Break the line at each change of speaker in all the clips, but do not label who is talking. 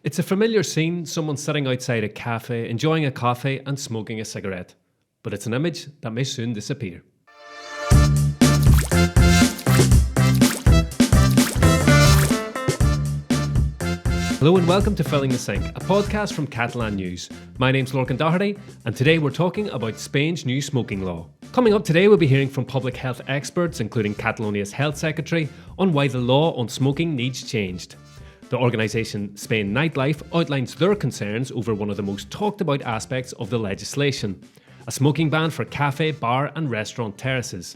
It's a familiar scene, someone sitting outside a cafe, enjoying a coffee and smoking a cigarette. But it's an image that may soon disappear. Hello and welcome to Filling the Sink, a podcast from Catalan News. My name's Lorcan Doherty, and today we're talking about Spain's new smoking law. Coming up today, we'll be hearing from public health experts, including Catalonia's health secretary, on why the law on smoking needs changed. The organisation Spain Nightlife outlines their concerns over one of the most talked about aspects of the legislation, a smoking ban for café, bar and restaurant terraces.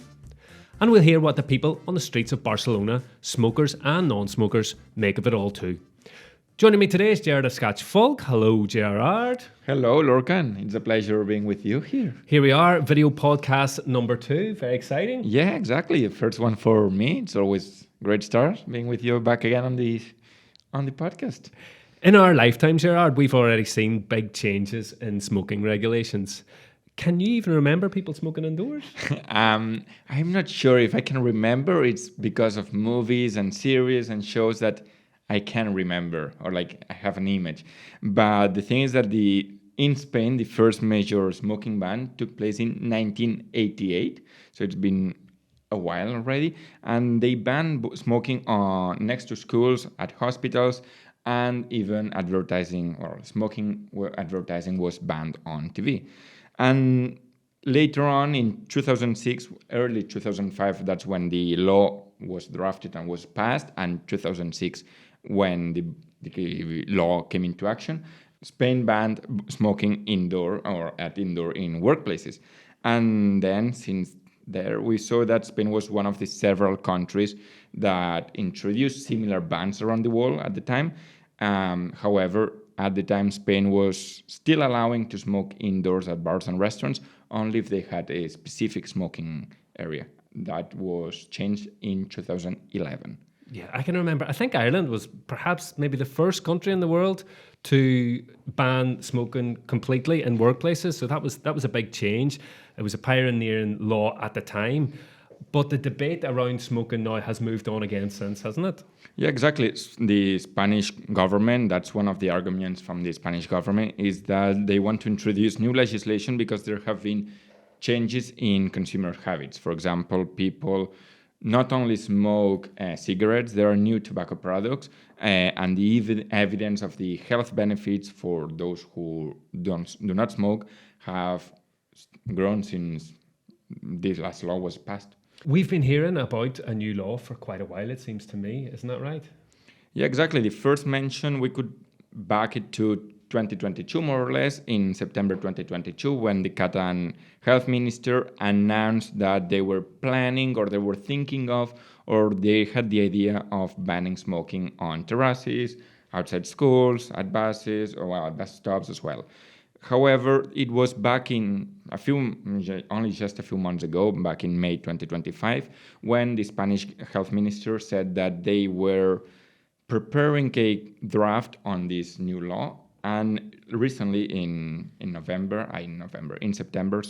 And we'll hear what the people on the streets of Barcelona, smokers and non-smokers, make of it all too. Joining me today is Gerard Escaich Folch. Hello, Gerard.
Hello, Lorcan. It's a pleasure being with you here.
Here we are, video podcast number 2. Very exciting.
Yeah, exactly. The first one for me. It's always a great start being with you back again on the podcast.
In our lifetime, Gerard, we've already seen big changes in smoking regulations. Can you even remember people smoking indoors?
I'm not sure if I can remember. It's because of movies and series and shows that I can remember, or like I have an image. But the thing is that in Spain, the first major smoking ban took place in 1988. So it's been a while already. And they banned smoking next to schools, at hospitals, and even advertising or smoking advertising was banned on TV. And later on in 2006, early 2005, that's when the law was drafted and was passed, and 2006 when the law came into action, Spain banned smoking indoor in workplaces. And then since there, we saw that Spain was one of the several countries that introduced similar bans around the world at the time. However, at the time, Spain was still allowing to smoke indoors at bars and restaurants, only if they had a specific smoking area. That was changed in 2011.
Yeah, I can remember. I think Ireland was perhaps maybe the first country in the world to ban smoking completely in workplaces. So that was a big change. It was a pioneering law at the time. But the debate around smoking now has moved on again since, hasn't it?
Yeah, exactly. The Spanish government, that's one of the arguments from the Spanish government, is that they want to introduce new legislation because there have been changes in consumer habits. For example, people not only smoke cigarettes, there are new tobacco products, and the evidence of the health benefits for those who do not smoke have grown since this last law was passed.
We've been hearing about a new law for quite a while, it seems to me. Isn't that right?
Yeah, exactly. The first mention, we could back it to 2022, more or less, in September 2022, when the Catalan health minister announced that they were planning, or they were thinking of, or they had the idea of banning smoking on terraces, outside schools, at buses, or at bus stops as well. However, it was back in only just a few months ago, back in May 2025, when the Spanish health minister said that they were preparing a draft on this new law. And recently in September,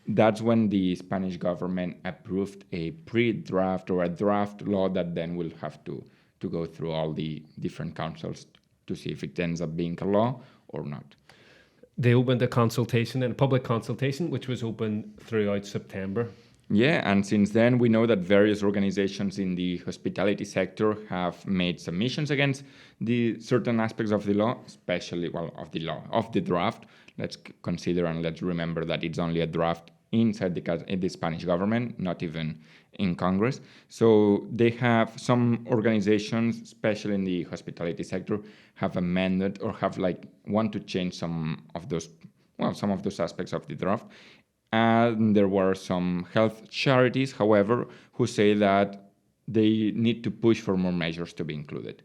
that's when the Spanish government approved a pre-draft or a draft law that then will have to go through all the different councils to see if it ends up being a law or not.
They opened a public consultation, which was open throughout September.
Yeah, and since then we know that various organizations in the hospitality sector have made submissions against the certain aspects of the law, especially of the draft. Let's consider and let's remember that it's only a draft inside the Spanish government, not even in Congress. So they have some organizations, especially in the hospitality sector, have amended or want to change some of those aspects of the draft. And there were some health charities, however, who say that they need to push for more measures to be included.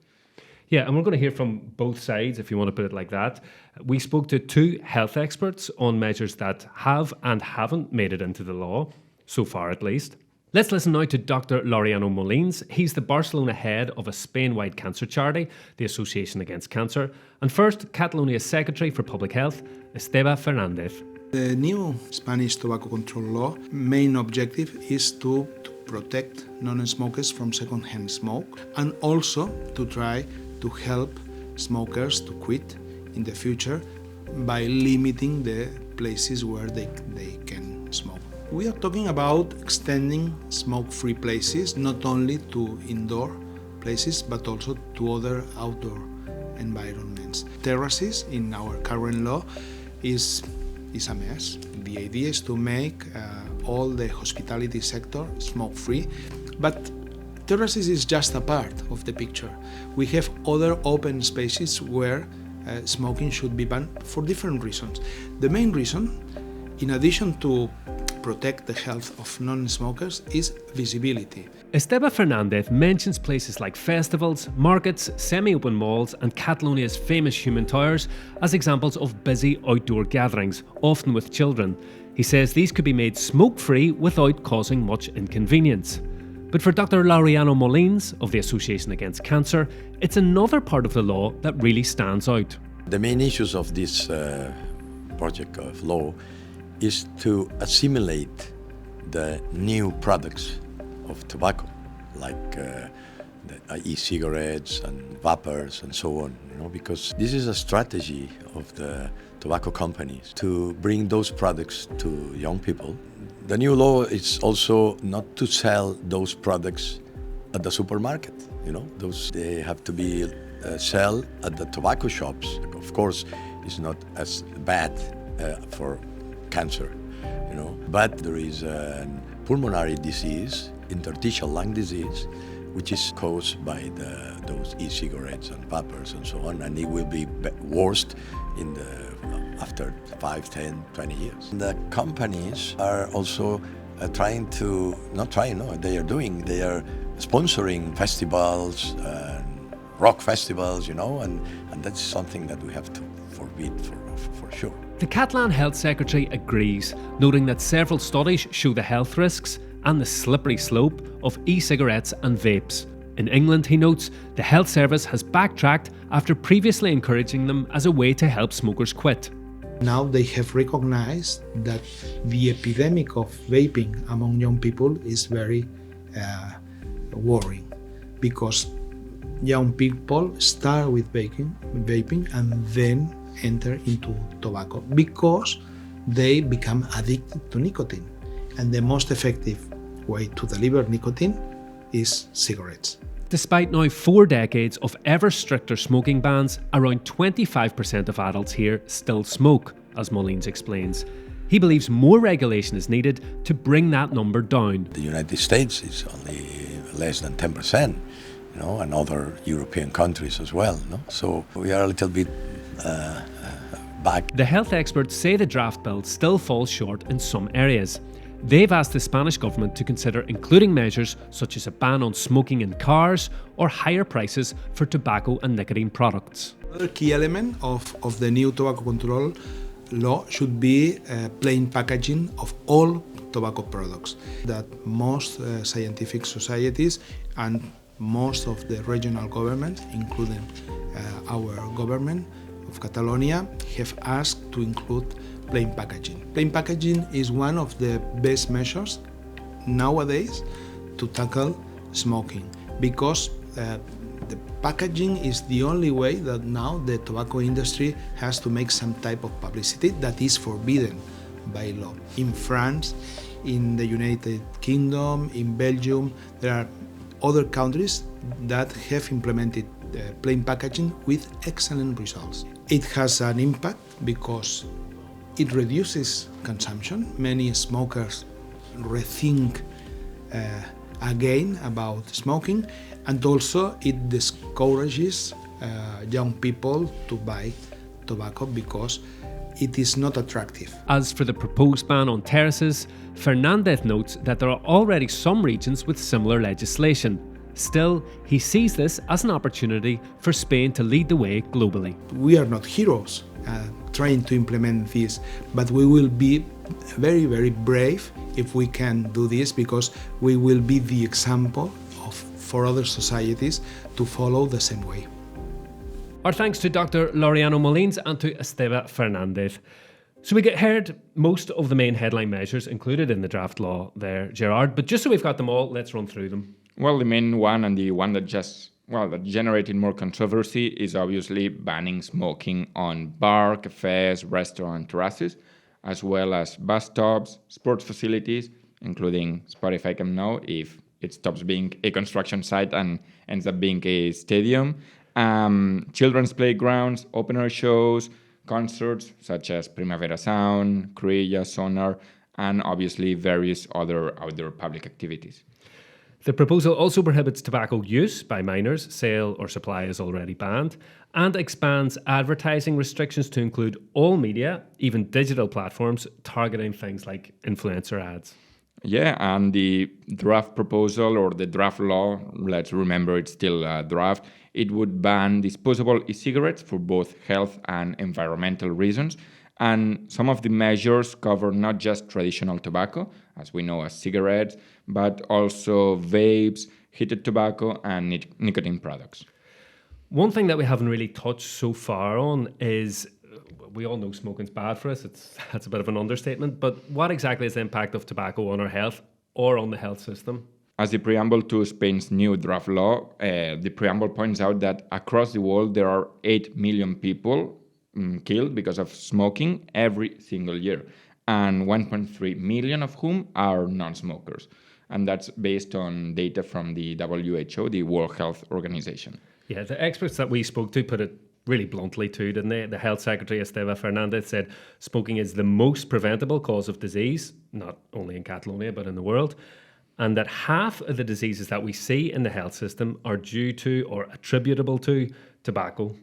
Yeah, and we're going to hear from both sides, if you want to put it like that. We spoke to 2 health experts on measures that have and haven't made it into the law, so far at least. Let's listen now to Dr. Laureano Molins. He's the Barcelona head of a Spain-wide cancer charity, the Association Against Cancer. And first, Catalonia's Secretary for Public Health, Esteve Fernández.
The new Spanish tobacco control law main objective is to protect non-smokers from second-hand smoke and also to try to help smokers to quit in the future by limiting the places where they can smoke. We are talking about extending smoke-free places not only to indoor places but also to other outdoor environments. Terraces in our current law is a mess. The idea is to make all the hospitality sector smoke-free, but terraces is just a part of the picture. We have other open spaces where smoking should be banned for different reasons. The main reason, in addition to protect the health of non-smokers, is visibility.
Esteve Fernández mentions places like festivals, markets, semi-open malls and Catalonia's famous human towers as examples of busy outdoor gatherings, often with children. He says these could be made smoke-free without causing much inconvenience. But for Dr. Laureano Molins of the Association Against Cancer, it's another part of the law that really stands out.
The main issues of this project of law is to assimilate the new products of tobacco, like the e-cigarettes and vapors and so on, because this is a strategy of the tobacco companies to bring those products to young people. The new law is also not to sell those products at the supermarket. They have to be sell at the tobacco shops. Of course, it's not as bad for cancer, but there is a pulmonary disease, interstitial lung disease, which is caused by those e-cigarettes and vapors and so on, and it will be worse after 5, 10, 20 years. The companies are also they are sponsoring festivals, rock festivals, and that's something that we have to forbid for sure.
The Catalan Health Secretary agrees, noting that several studies show the health risks and the slippery slope of e-cigarettes and vapes. In England, he notes, the health service has backtracked after previously encouraging them as a way to help smokers quit.
Now they have recognized that the epidemic of vaping among young people is very worrying, because young people start with vaping and then enter into tobacco because they become addicted to nicotine. And the most effective way to deliver nicotine is cigarettes.
Despite now 4 decades of ever stricter smoking bans, around 25% of adults here still smoke, as Molins explains. He believes more regulation is needed to bring that number down.
The United States is only less than 10%, and other European countries as well. So we are a little bit back.
The health experts say the draft bill still falls short in some areas. They've asked the Spanish government to consider including measures such as a ban on smoking in cars or higher prices for tobacco and nicotine products.
Another key element of the new tobacco control law should be plain packaging of all tobacco products. That most scientific societies and most of the regional governments, including our government of Catalonia, have asked to include plain packaging. Plain packaging is one of the best measures nowadays to tackle smoking, because the packaging is the only way that now the tobacco industry has to make some type of publicity that is forbidden by law. In France, in the United Kingdom, in Belgium, there are other countries that have implemented plain packaging with excellent results. It has an impact because it reduces consumption. Many smokers rethink again about smoking, and also it discourages young people to buy tobacco because it is not attractive.
As for the proposed ban on terraces, Fernández notes that there are already some regions with similar legislation. Still, he sees this as an opportunity for Spain to lead the way globally.
We are not heroes trying to implement this, but we will be very, very brave if we can do this, because we will be the example for other societies to follow the same way.
Our thanks to Dr. Laureano Molins and to Esteve Fernández. So we heard most of the main headline measures included in the draft law there, Gerard, but just so we've got them all, let's run through them.
Well, the main one, and the one that just that generated more controversy is obviously banning smoking on bar, cafes, restaurant terraces, as well as bus stops, sports facilities, including Spotify Camp Nou if it stops being a construction site and ends up being a stadium, children's playgrounds, open-air shows, concerts such as Primavera Sound, Cruilla, Sonar, and obviously various other outdoor public activities.
The proposal also prohibits tobacco use by minors, sale or supply is already banned, and expands advertising restrictions to include all media, even digital platforms, targeting things like influencer ads.
Yeah, and the draft proposal or the draft law, let's remember it's still a draft, it would ban disposable e-cigarettes for both health and environmental reasons. And some of the measures cover not just traditional tobacco, as we know as cigarettes, but also vapes, heated tobacco, and nicotine products.
One thing that we haven't really touched so far on is, we all know smoking's bad for us. That's a bit of an understatement. But what exactly is the impact of tobacco on our health or on the health system?
As the preamble to Spain's new draft law, the preamble points out that across the world there are 8 million people killed because of smoking every single year, and 1.3 million of whom are non-smokers. And that's based on data from the WHO, the World Health Organization.
Yeah, the experts that we spoke to put it really bluntly too, didn't they? The Health Secretary, Esteve Fernández, said smoking is the most preventable cause of disease, not only in Catalonia, but in the world, and that half of the diseases that we see in the health system are due to or attributable to tobacco.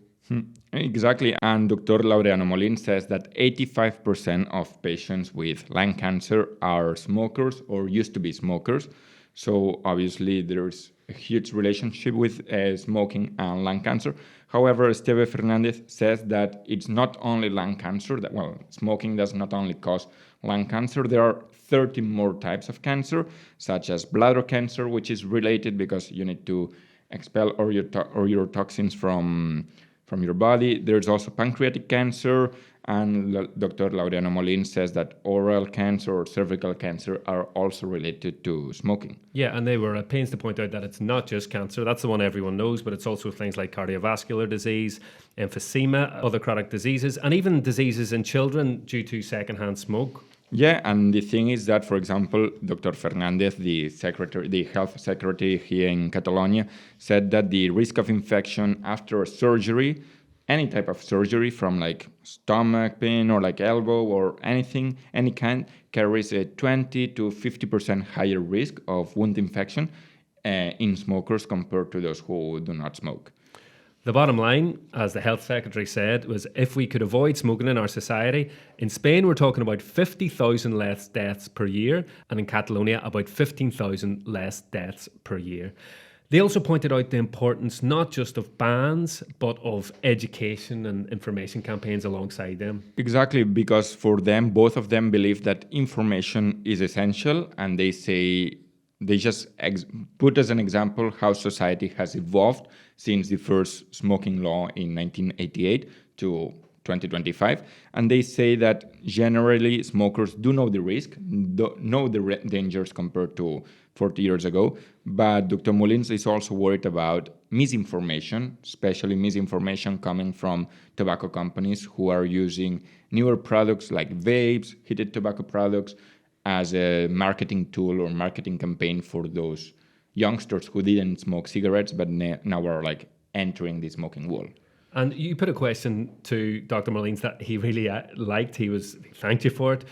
Exactly, and Dr. Laureano Molins says that 85% of patients with lung cancer are smokers or used to be smokers. So obviously there's a huge relationship with smoking and lung cancer. However, Esteve Fernández says that it's not only lung cancer, smoking does not only cause lung cancer. There are 30 more types of cancer, such as bladder cancer, which is related because you need to expel all your toxins from your body. There's also pancreatic cancer, and Dr. Laureano Molins says that oral cancer or cervical cancer are also related to smoking.
Yeah, and they were at pains to point out that it's not just cancer, that's the one everyone knows, but it's also things like cardiovascular disease, emphysema, other chronic diseases, and even diseases in children due to secondhand smoke.
Yeah, and the thing is that, for example, Dr. Fernández, the health secretary here in Catalonia, said that the risk of infection after a surgery, any type of surgery from like stomach pain or like elbow or anything, any kind, carries a 20 to 50% higher risk of wound infection in smokers compared to those who do not smoke.
The bottom line, as the health secretary said, was if we could avoid smoking in our society, in Spain we're talking about 50,000 less deaths per year, and in Catalonia about 15,000 less deaths per year. They also pointed out the importance not just of bans, but of education and information campaigns alongside them.
Exactly, because for them, both of them believe that information is essential, and they just put as an example how society has evolved since the first smoking law in 1988 to 2025. And they say that generally smokers do know the risk, know the dangers compared to 40 years ago. But Dr. Molins is also worried about misinformation, especially misinformation coming from tobacco companies who are using newer products like vapes, heated tobacco products, as a marketing tool or marketing campaign for those youngsters who didn't smoke cigarettes but now are like entering the smoking world.
And you put a question to Dr. Molins that he really liked. He thanked you for it.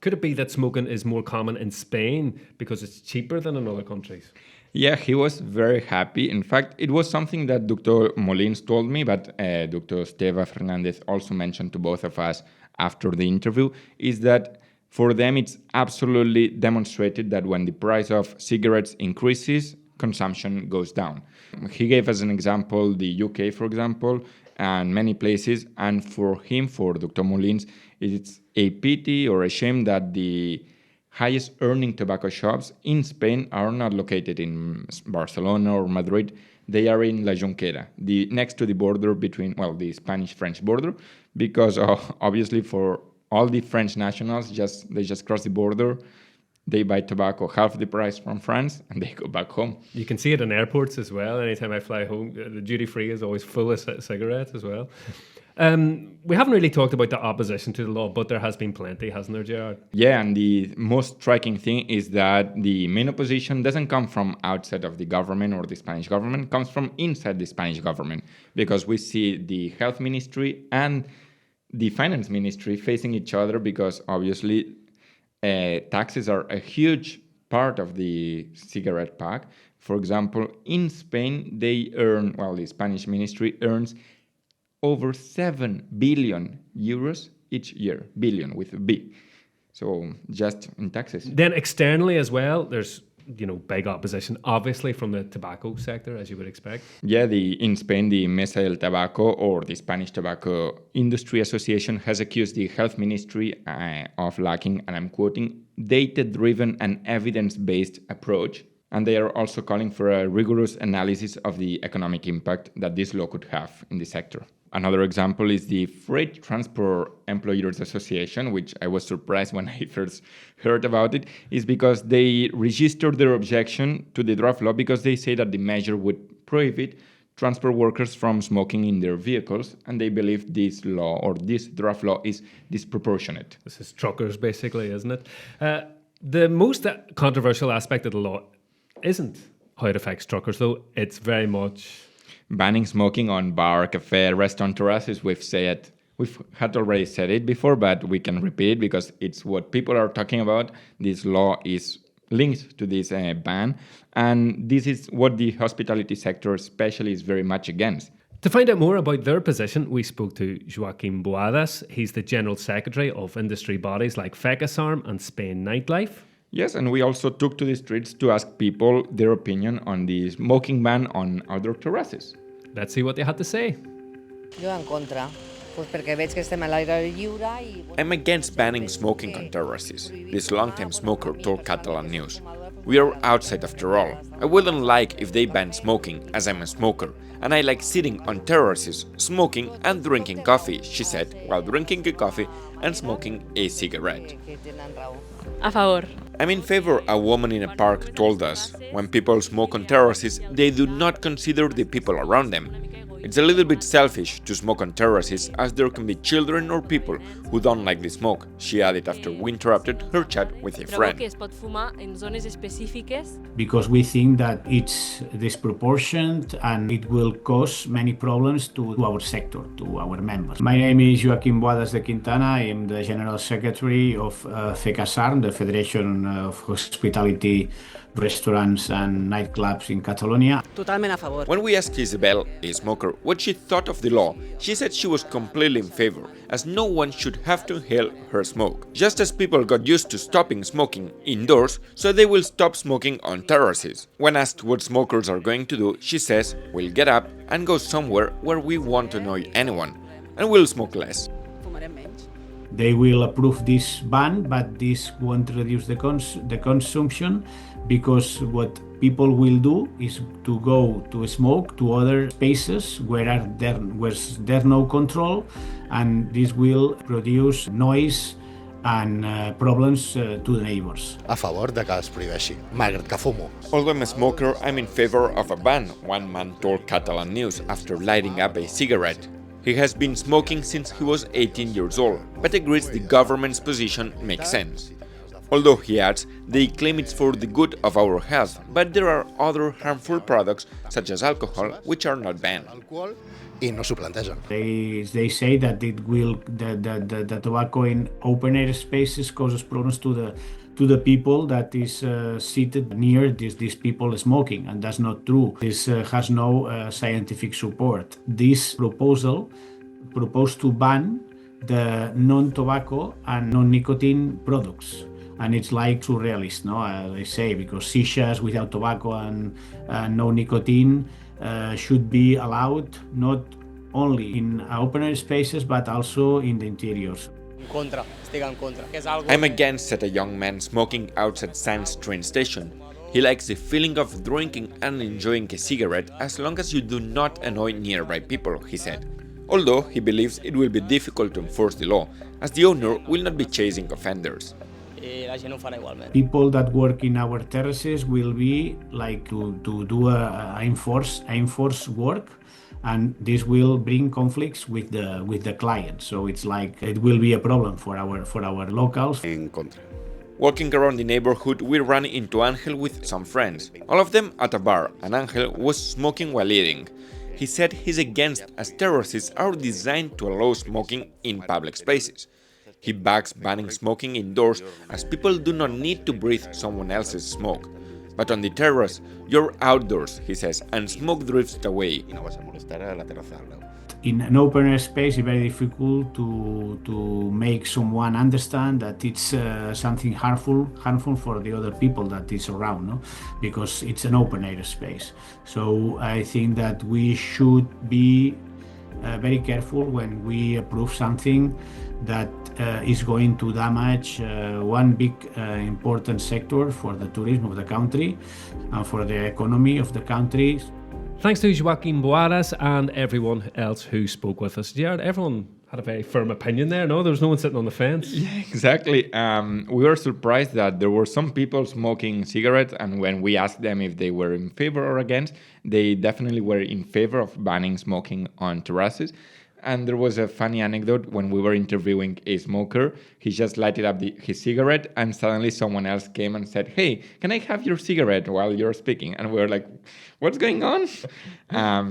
Could it be that smoking is more common in Spain because it's cheaper than in other countries?
Yeah, he was very happy. In fact, it was something that Dr. Molins told me, but Dr. Esteve Fernández also mentioned to both of us after the interview, is that for them, it's absolutely demonstrated that when the price of cigarettes increases, consumption goes down. He gave us an example, the UK, for example, and many places. And for him, for Dr. Molins, it's a pity or a shame that the highest earning tobacco shops in Spain are not located in Barcelona or Madrid. They are in La Jonquera, next to the border between, the Spanish-French border, because obviously for all the French nationals, they just cross the border They buy tobacco half the price from France and they go back home.
You can see it in airports as well. Anytime I fly home, the duty free is always full of cigarettes as well. We haven't really talked about the opposition to the law, but there has been plenty, hasn't there, Gerard?
Yeah, and the most striking thing is that the main opposition doesn't come from outside of the government or the Spanish government, it comes from inside the Spanish government, because we see the health ministry and the finance ministry facing each other because obviously taxes are a huge part of the cigarette pack. For example, in Spain, the Spanish ministry earns over 7 billion euros each year, billion with a B. So just in taxes.
Then externally as well, there's big opposition, obviously, from the tobacco sector, as you would expect.
Yeah, in Spain, the Mesa del Tabaco, or the Spanish Tobacco Industry Association, has accused the health ministry of lacking, and I'm quoting, data-driven and evidence-based approach. And they are also calling for a rigorous analysis of the economic impact that this law could have in the sector. Another example is the Freight Transport Employers Association, which I was surprised when I first heard about it, is because they registered their objection to the draft law because they say that the measure would prohibit transport workers from smoking in their vehicles, and they believe this law or this draft law is disproportionate.
This is truckers, basically, isn't it? The most controversial aspect of the law isn't how it affects truckers, though. It's very much
banning smoking on bar, café, restaurant terraces. We've had already said it before, but we can repeat it because it's what people are talking about. This law is linked to this ban, and this is what the hospitality sector especially is very much against.
To find out more about their position, we spoke to Joaquim Boadas. He's the General Secretary of industry bodies like FECASARM and Spain Nightlife.
Yes, and we also took to the streets to ask people their opinion on the smoking ban on outdoor terraces.
Let's see what they had to say.
I'm against banning smoking on terraces, this long-time smoker told Catalan News. We are outside after all. I wouldn't like if they banned smoking, as I'm a smoker, and I like sitting on terraces, smoking and drinking coffee, she said, while drinking a coffee and smoking a cigarette.
A favor.
I'm in favor, a woman in a park told us. When people smoke on terraces, they do not consider the people around them. It's a little bit selfish to smoke on terraces, as there can be children or people who don't like the smoke, she added after we interrupted her chat with a friend.
Because we think that it's disproportionate and it will cause many problems to our sector, to our members. My name is Joaquim Boadas de Quintana. I am the General Secretary of FECASARM, the Federation of Hospitality, Restaurants and Nightclubs in Catalonia.
Totalment a favor.
When we asked Isabel, a smoker, what she thought of the law, she said she was completely in favor, as no one should have to inhale her smoke. Just as people got used to stopping smoking indoors, so they will stop smoking on terraces. When asked what smokers are going to do, she says, we'll get up and go somewhere where we won't annoy anyone, and we'll smoke less.
They will approve this ban, but this won't reduce the consumption, because what people will do is to go to smoke to other spaces where there's no control, and this will produce noise and problems to the neighbors.
A favor de que es prohibeixi, malgrat que fumo.
Although I'm a smoker, I'm in favor of a ban, one man told Catalan News after lighting up a cigarette. He has been smoking since he was 18 years old, but agrees the government's position makes sense. Although, he adds, they claim it's for the good of our health, but there are other harmful products, such as alcohol, which are not banned.
I no s'ho plantegen.
They say that the tobacco in open air spaces causes problems to the people that is seated near these people smoking, and that's not true. This has no scientific support. This proposed to ban the non-tobacco and non-nicotine products. And it's like surrealist, no? They say, because sishas without tobacco and no nicotine should be allowed not only in open air spaces but also in the interiors.
I'm against, said a young man smoking outside Sands train station. He likes the feeling of drinking and enjoying a cigarette as long as you do not annoy nearby people, he said. Although he believes it will be difficult to enforce the law, as the owner will not be chasing offenders.
la gent ho farà igualment.
People that work in our terraces will be like to do a enforce work, and this will bring conflicts with the client. So it's like it will be a problem for our locals.
En contra.
Walking around the neighborhood, we ran into Angel with some friends, all of them at a bar, and Angel was smoking while eating. He said he's against, as terraces are designed to allow smoking in public spaces. He backs banning smoking indoors, as people do not need to breathe someone else's smoke. But on the terrace, you're outdoors, he says, and smoke drifts away.
Y no vas a molestar a la terraza al lado.
In an open air space, it's very difficult to make someone understand that it's something harmful for the other people that is around, no? Because it's an open air space. So I think that we should be very careful when we approve something that is going to damage one big important sector for the tourism of the country and for the economy of the country.
Thanks to Joaquim Boadas and everyone else who spoke with us. Gerard, everyone had a very firm opinion there, no? There was no one sitting on the fence.
Yeah, exactly. We were surprised that there were some people smoking cigarettes, and when we asked them if they were in favor or against, they definitely were in favor of banning smoking on terraces. And there was a funny anecdote when we were interviewing a smoker. He just lighted up his cigarette, and suddenly someone else came and said, "Hey, can I have your cigarette while you're speaking?" And we were like, "What's going on?"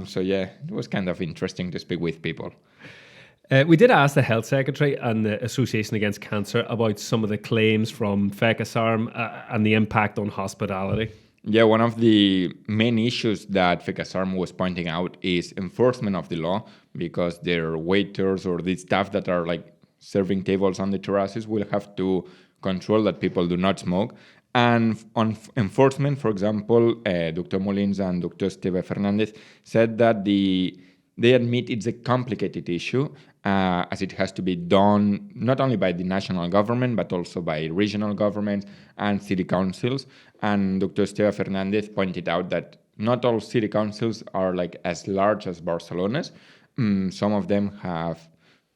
So yeah, it was kind of interesting to speak with people.
We did ask the Health Secretary and the Association Against Cancer about some of the claims from FECASARM and the impact on hospitality.
Yeah, one of the main issues that FECASARM was pointing out is enforcement of the law, because their waiters or the staff that are like serving tables on the terraces will have to control that people do not smoke. And on enforcement, for example, Dr. Molins and Dr. Esteve Fernández said that they admit it's a complicated issue, as it has to be done not only by the national government, but also by regional governments and city councils. And Dr. Esteve Fernández pointed out that not all city councils are like as large as Barcelona's. Some of them have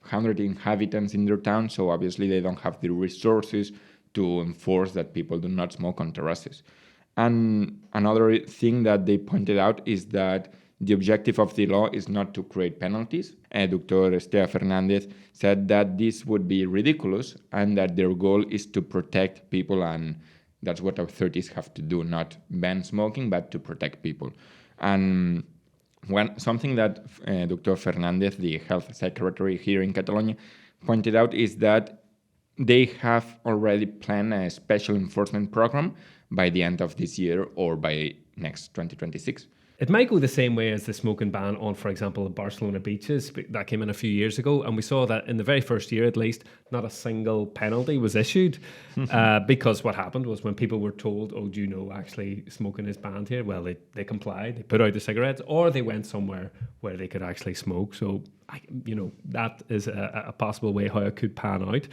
100 inhabitants in their town, so obviously they don't have the resources to enforce that people do not smoke on terraces. And another thing that they pointed out is that the objective of the law is not to create penalties. Dr. Esteve Fernández said that this would be ridiculous and that their goal is to protect people, and that's what authorities have to do, not ban smoking, but to protect people. And something that Dr. Fernández, the health secretary here in Catalonia, pointed out is that they have already planned a special enforcement program by the end of this year or by next 2026.
It might go the same way as the smoking ban on, for example, the Barcelona beaches. That came in a few years ago, and we saw that in the very first year, at least, not a single penalty was issued. Because what happened was when people were told, "Oh, do you know actually smoking is banned here?" Well, they complied, they put out the cigarettes, or they went somewhere where they could actually smoke. So, that is a possible way how it could pan out.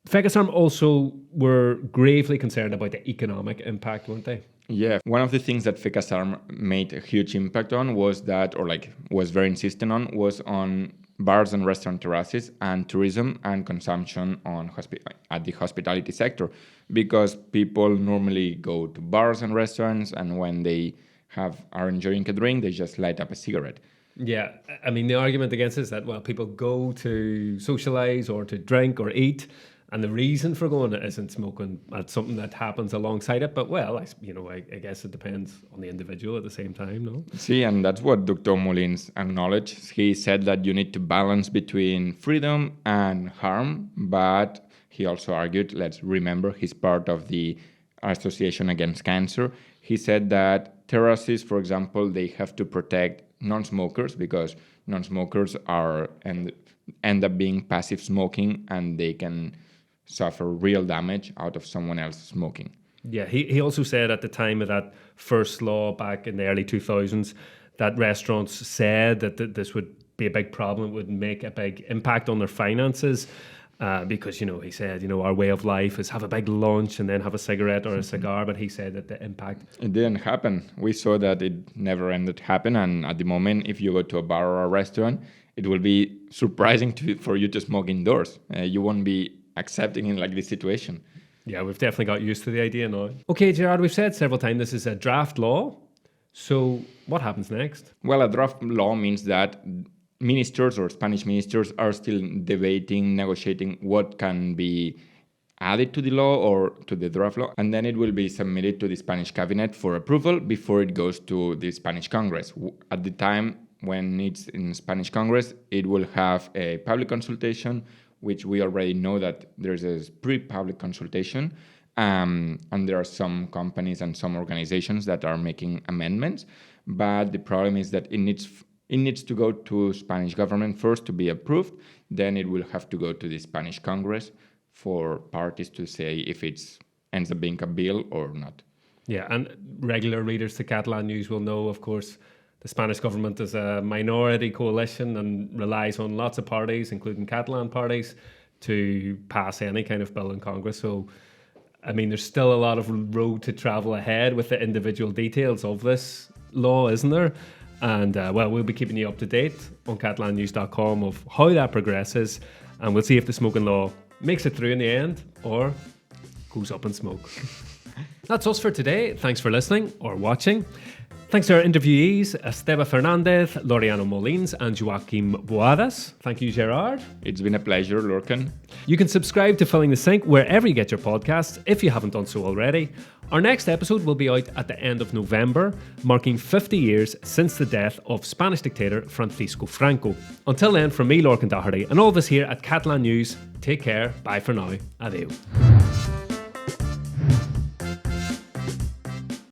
FECASARM also were gravely concerned about the economic impact, weren't they?
Yeah, one of the things that FECASARM made a huge impact on was very insistent on, was on bars and restaurant terraces and tourism and consumption at the hospitality sector, because people normally go to bars and restaurants, and when they are enjoying a drink, they just light up a cigarette.
Yeah, I mean, the argument against it is that, well, people go to socialize or to drink or eat, and the reason for going isn't smoking. That's something that happens alongside it. But, well, I guess it depends on the individual at the same time, no?
See, and that's what Dr. Molins acknowledged. He said that you need to balance between freedom and harm, but he also argued, let's remember, he's part of the Association Against Cancer. He said that terraces, for example, they have to protect non-smokers, because non-smokers end up being passive smoking, and they can suffer real damage out of someone else smoking.
Yeah, he also said at the time of that first law back in the early 2000s that restaurants said that this would be a big problem, it would make a big impact on their finances, because, he said, our way of life is have a big lunch and then have a cigarette or a cigar, but he said that the impact...
It didn't happen. We saw that it never ended happen, and at the moment, if you go to a bar or a restaurant, it will be surprising for you to smoke indoors. You won't be accepting in like this situation.
Yeah, we've definitely got used to the idea now. Okay, Gerard, we've said several times this is a draft law. So what happens next?
Well, a draft law means that ministers or Spanish ministers are still debating, negotiating what can be added to the law or to the draft law, and then it will be submitted to the Spanish cabinet for approval before it goes to the Spanish Congress. At the time when it's in Spanish Congress, it will have a public consultation, which we already know that there's a pre-public consultation, and there are some companies and some organizations that are making amendments, but the problem is that it needs to go to Spanish government first to be approved, then it will have to go to the Spanish Congress for parties to say if it ends up being a bill or not.
Yeah, and regular readers to Catalan News will know, of course, the Spanish government is a minority coalition and relies on lots of parties, including Catalan parties, to pass any kind of bill in Congress. So, I mean, there's still a lot of road to travel ahead with the individual details of this law, isn't there? And, well, we'll be keeping you up to date on catalannews.com of how that progresses, and we'll see if the smoking law makes it through in the end or goes up in smoke. That's us for today. Thanks for listening or watching. Thanks to our interviewees, Esteve Fernández, Laureano Molins, and Joaquim Boadas. Thank you, Gerard.
It's been a pleasure, Lorcan.
You can subscribe to Filling the Sink wherever you get your podcasts if you haven't done so already. Our next episode will be out at the end of November, marking 50 years since the death of Spanish dictator Francisco Franco. Until then, from me, Lorcan Doherty, and all of us here at Catalan News, take care. Bye for now. Adieu.